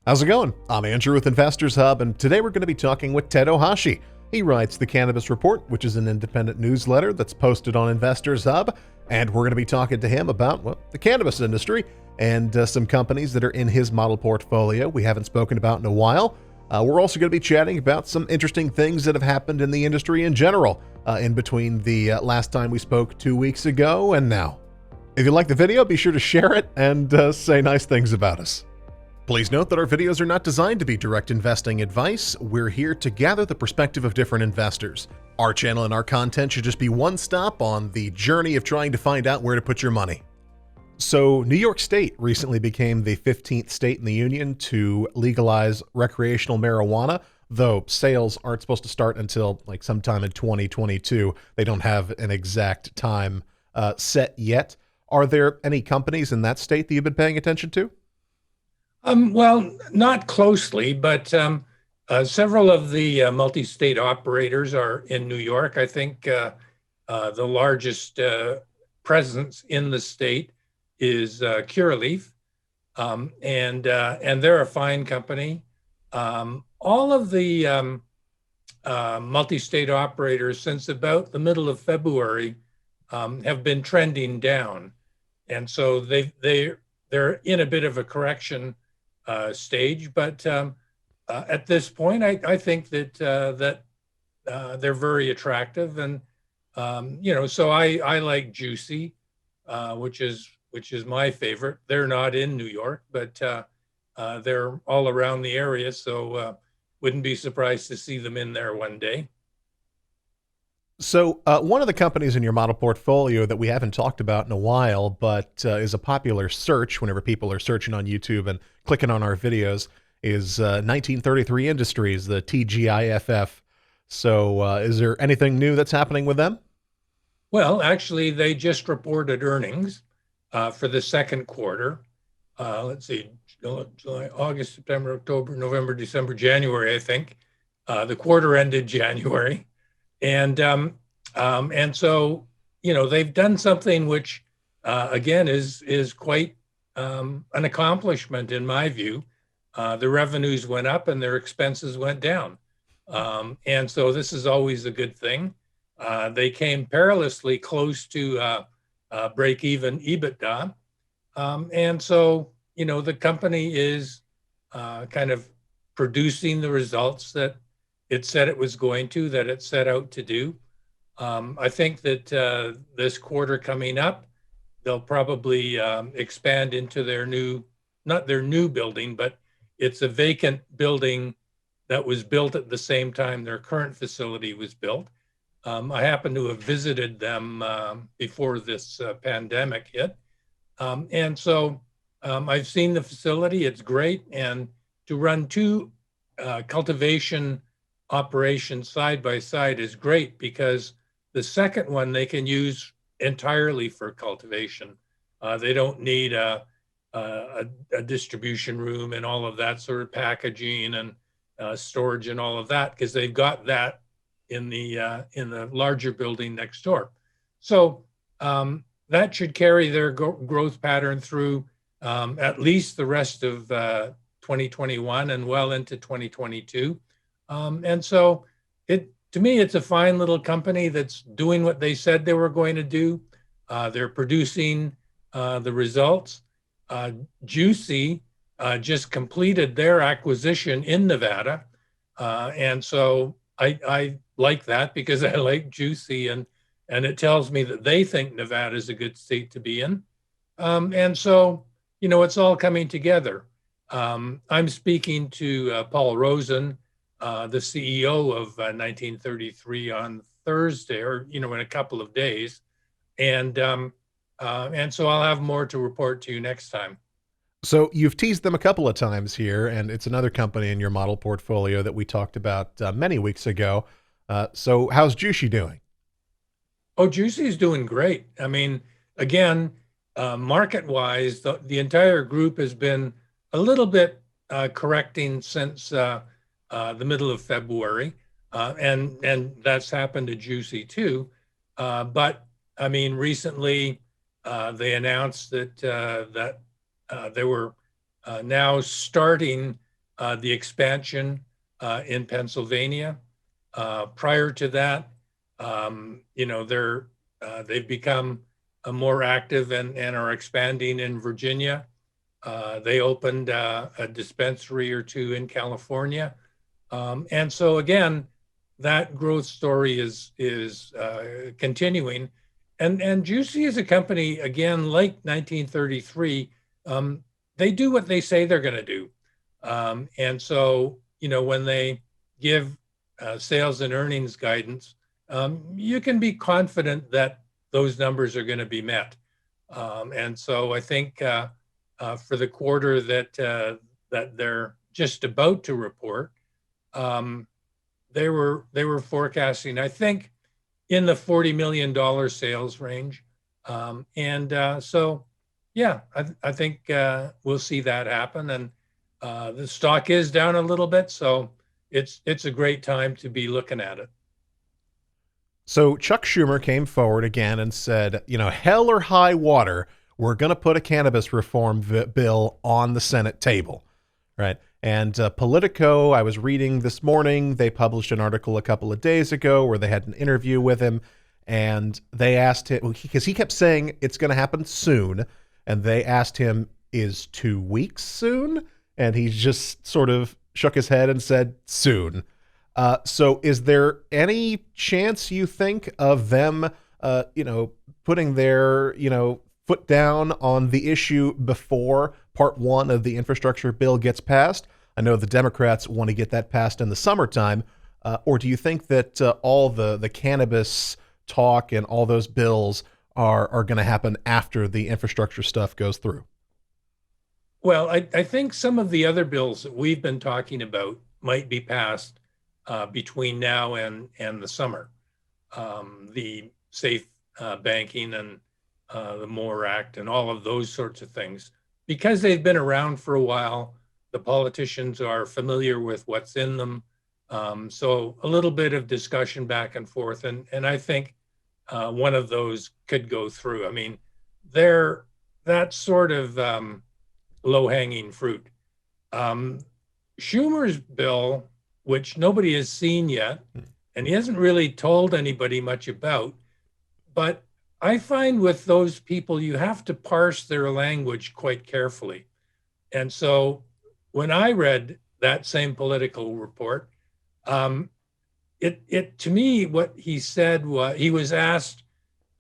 How's it going? I'm Andrew with Investors Hub, and today we're going to be talking with Ted Ohashi. He writes the Cannabis Report, which is an independent newsletter that's posted on Investors Hub, and we're going to be talking to him about, well, the cannabis industry and some companies that are in his model portfolio we haven't spoken about in a while. We're also going to be chatting about some interesting things that have happened in the industry in general in between the last time we spoke 2 weeks ago and now. If you like the video, be sure to share it and say nice things about us. Please note that our videos are not designed to be direct investing advice. We're here to gather the perspective of different investors. Our channel and our content should just be one stop on the journey of trying to find out where to put your money. So, New York State recently became the 15th state in the union to legalize recreational marijuana, though sales aren't supposed to start until like sometime in 2022. They don't have an exact time set yet. Are there any companies in that state that you've been paying attention to? Well, not closely, but several of the multi-state operators are in New York. I think the largest presence in the state is Curaleaf, and they're a fine company. All of the multi-state operators since about the middle of February have been trending down, and so they're in a bit of a correction stage, but at this point, I think that they're very attractive, and so I like Jushi, which is my favorite. They're not in New York, but they're all around the area, so wouldn't be surprised to see them in there one day. So one of the companies in your model portfolio that we haven't talked about in a while, but is a popular search whenever people are searching on YouTube and clicking on our videos, is 1933 Industries, the TGIFF. So is there anything new that's happening with them? Well, actually, they just reported earnings for the second quarter. Let's see, July, August, September, October, November, December, January, I think. The quarter ended January. And so, they've done something which, again, is quite an accomplishment in my view. The revenues went up and their expenses went down. And so this is always a good thing. They came perilously close to break-even EBITDA. And so, the company is kind of producing the results that it said it was going to, that it set out to do. I think that this quarter coming up, they'll probably expand into their not their new building, but it's a vacant building that was built at the same time their current facility was built. I happened to have visited them before this pandemic hit. And so I've seen the facility, it's great. And to run two cultivation operations side by side is great, because the second one they can use entirely for cultivation. They don't need a distribution room and all of that sort of packaging and storage and all of that, because they've got that in the larger building next door. So that should carry their growth pattern through at least the rest of 2021 and well into 2022. And so to me, it's a fine little company that's doing what they said they were going to do. They're producing the results. Jushi just completed their acquisition in Nevada. And so I like that, because I like Jushi, and it tells me that they think Nevada is a good state to be in. And so, it's all coming together. I'm speaking to Paul Rosen, the CEO of 1933, on Thursday, or in a couple of days, and so I'll have more to report to you next time. So you've teased them a couple of times here, and it's another company in your model portfolio that we talked about many weeks ago. So how's Jushi doing? Oh, Juicy is doing great. I mean, again, market-wise, the entire group has been a little bit correcting since the middle of February, and that's happened to Juicy too. But I mean, recently they announced that they were now starting the expansion in Pennsylvania. Prior to that, they've become more active and are expanding in Virginia. They opened a dispensary or two in California. And so again, that growth story is continuing. And Jushi is a company, again, like 1933, they do what they say they're going to do. And so, when they give sales and earnings guidance, you can be confident that those numbers are going to be met. And so I think for the quarter that they're just about to report, they were forecasting, I think, in the $40 million sales range. So, yeah, I think we'll see that happen. And the stock is down a little bit, so it's a great time to be looking at it. So Chuck Schumer came forward again and said, hell or high water, we're going to put a cannabis reform bill on the Senate table, right? And Politico, I was reading this morning, they published an article a couple of days ago where they had an interview with him, and they asked him, because he kept saying it's going to happen soon, and they asked him, is 2 weeks soon? And he just sort of shook his head and said, soon. So is there any chance, you think, of them, putting their, foot down on the issue before part one of the infrastructure bill gets passed? I know the Democrats want to get that passed in the summertime. Or do you think that all the cannabis talk and all those bills are going to happen after the infrastructure stuff goes through? Well, I think some of the other bills that we've been talking about might be passed between now and the summer. The safe banking and the MORE Act and all of those sorts of things. Because they've been around for a while, the politicians are familiar with what's in them. So a little bit of discussion back and forth. And I think one of those could go through. I mean, they're that sort of low-hanging fruit. Schumer's bill, which nobody has seen yet, and he hasn't really told anybody much about, but I find with those people, you have to parse their language quite carefully. And so when I read that same Political report, it to me, what he said was, he was asked,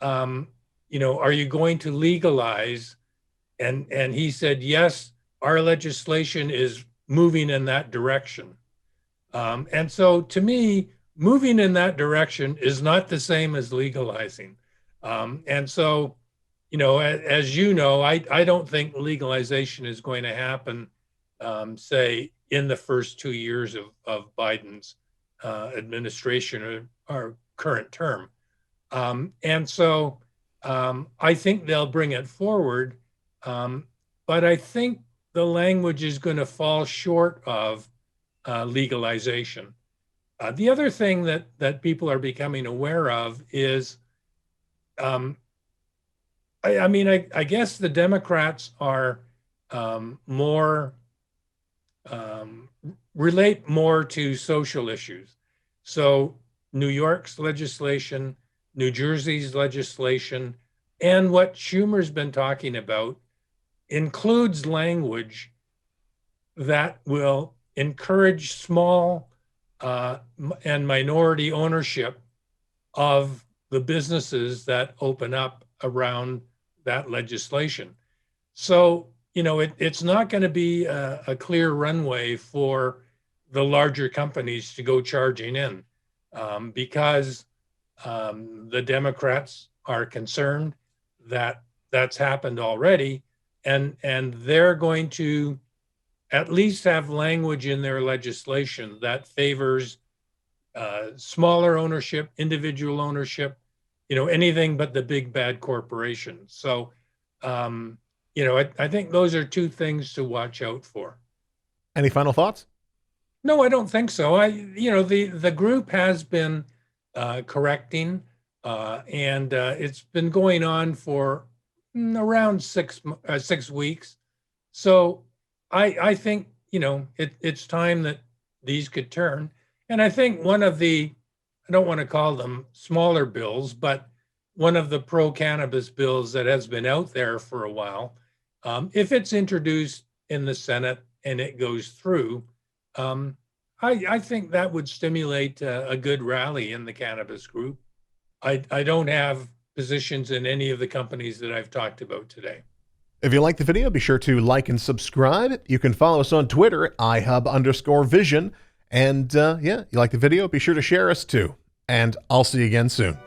are you going to legalize? And he said, yes, our legislation is moving in that direction. And so to me, moving in that direction is not the same as legalizing. And so, as you know, I don't think legalization is going to happen, say, in the first 2 years of Biden's administration or current term. And so I think they'll bring it forward. But I think the language is going to fall short of legalization. The other thing that people are becoming aware of is, I guess the Democrats are relate more to social issues. So New York's legislation, New Jersey's legislation, and what Schumer's been talking about includes language that will encourage small and minority ownership of the businesses that open up around that legislation. So, it's not going to be a clear runway for the larger companies to go charging in because the Democrats are concerned that that's happened already, and they're going to at least have language in their legislation that favors smaller ownership, individual ownership, anything but the big bad corporations. So, I think those are two things to watch out for. Any final thoughts? No, I don't think so. The group has been correcting, and it's been going on for around 6 weeks. So I think, it's time that these could turn. And I think one of the, I don't want to call them smaller bills, but one of the pro-cannabis bills that has been out there for a while, if it's introduced in the Senate and it goes through, I think that would stimulate a good rally in the cannabis group. I don't have positions in any of the companies that I've talked about today. If you like the video, be sure to like and subscribe. You can follow us on Twitter at ihub_vision. And you like the video, be sure to share us too. And I'll see you again soon.